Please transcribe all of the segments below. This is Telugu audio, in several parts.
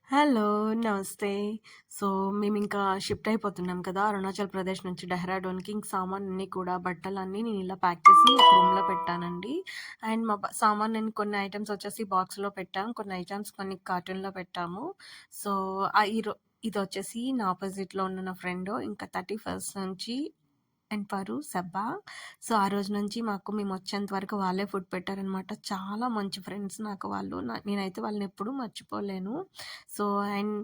హలో. నమస్తే. సో, మేమింకా షిఫ్ట్ అయిపోతున్నాం కదా! అరుణాచల్ ప్రదేశ్ నుంచి డెహ్రాడూన్‌కి. ఇంక సామానన్నీ కూడా బట్టలన్నీ నేనిలా ప్యాక్ చేసి ఒక రూమ్‌లో పెట్టానండి. అండ్ మా సామాను నేను కొన్ని ఐటెమ్స్ వచ్చేసి బాక్స్‌లో పెట్టాం. కొన్ని ఐటెమ్స్ కొన్ని కార్టూన్‌లో పెట్టాము. సో, ఇదొచ్చేసి నా అపోజిట్‌లో ఉన్న నా ఫ్రెండు. ఇంకా 31st నుంచి అండ్ పరు, సెబ్బా. సో, ఆ రోజు నుంచి మేమొచ్చేంత వరకు వాళ్ళే ఫుడ్ పెట్టారనమాట. చాలా మంచి ఫ్రెండ్స్ నాకు వాళ్ళు. నేనైతే వాళ్ళనెప్పుడూ మర్చిపోలేను. సో, అండ్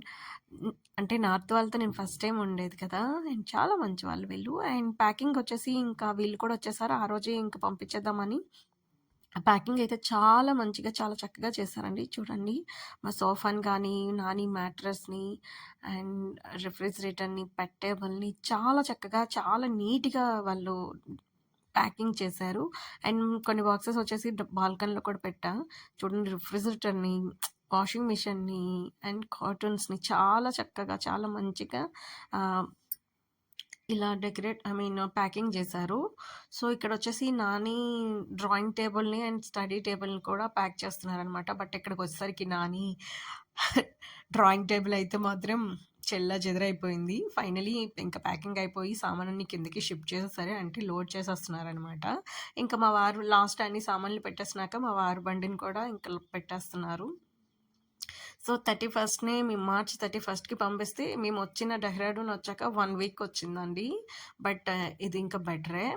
అంటే నార్త్ వాళ్ళతో నేను ఫస్ట్ టైమ్ ఉండేది కదా! అండ్ చాలా మంచి వాళ్ళు వీళ్ళు. అండ్ ప్యాకింగొచ్చేసి ఇంకా వీళ్ళు కూడా వచ్చేసారు. ఆ రోజే ఇంక పంపించేద్దామని ప్యాకింగ్ అయితే చాలా మంచిగా, చాలా చక్కగా చేశారండి. చూడండి మా సోఫాని గానీ, నాని మ్యాట్రెస్‌ని అండ్ రిఫ్రిజిరేటర్‌ని, బెడ్ టేబుల్‌ని చాలా చక్కగా, చాలా నీట్‌గా వాళ్ళు ప్యాకింగ్ చేశారు. అండ్ కొన్ని బాక్సెస్ వచ్చేసి బాల్కనీలో కూడా పెట్టా. చూడండి రిఫ్రిజిరేటర్‌ని, వాషింగ్ మిషన్‌ని అండ్ కార్టూన్స్‌ని చాలా చక్కగా, చాలా మంచిగా ఆహ్, ఇలా ప్యాకింగ్ చేశారు. సో, ఇక్కడొచ్చేసి నాని డ్రాయింగ్ టేబుల్‌ని అండ్ స్టడీ టేబుల్‌ని కూడా ప్యాక్ చేస్తున్నారనమాట. బట్ ఇక్కడికొచ్చేసరికి నాని డ్రాయింగ్ టేబుల్ అయితే మాత్రం చెల్లాచెదరైపోయింది. ఫైనలీ ఇంక ప్యాకింగ్ అయిపోయి సామానన్ని కిందకి షిఫ్ట్ చేసేసారు. అంటే లోడ్ చేసేస్తున్నారనమాట. ఇంక మా వారు లాస్ట్ అన్ని సామాన్లు పెట్టేసినాక మా వారు బండిని కూడా ఇంక పెట్టేస్తున్నారు. సో, 31నే మేము మార్చ్ 31కి పంపిస్తే మేమొచ్చిన డెహ్రాడూన్ వచ్చాక 1 వీక్ వచ్చిందండి. బట్ ఇది ఇంకా బెటరే.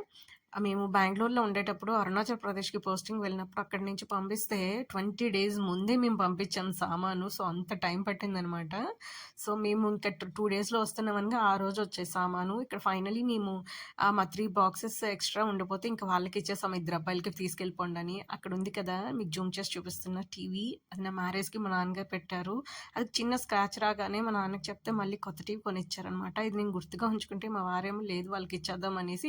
మేము బెంగుళూరులో ఉండేటప్పుడు అరుణాచల్ ప్రదేశ్‌కి పోస్టింగ్ వెళ్ళినప్పుడు అక్కడి నుంచి పంపిస్తే 20 డేస్ ముందే మేము పంపించాం సామాను. సో, అంత టైం పట్టిందనమాట. సో, మేము ఇంకా 2 డేస్‌లో వస్తున్నామనగా ఆ రోజు వచ్చేది సామాను. ఇక్కడ ఫైనల్లీ మేము మా 3 బాక్సెస్ ఎక్స్‌ట్రా ఉండిపోతే ఇంక వాళ్ళకిచ్చేసాం. ఇద్దరు అబ్బాయిలకి తీసుకెళ్ళిపోండని. అక్కడుంది కదా! మీకు జూమ్ చేసి చూపిస్తున్న టీవీ. అది నా మ్యారేజ్‌కి మా నాన్నగారు పెట్టారు. అది చిన్న స్క్రాచ్ రాగానే మా నాన్నకి చెప్తే మళ్ళీ కొత్త టీవీ కొనిచ్చారనమాట. ఇది నేను గుర్తుగా ఉంచుకుంటే మా వారేమో లేదు వాళ్ళకిచ్చేద్దాం అనేసి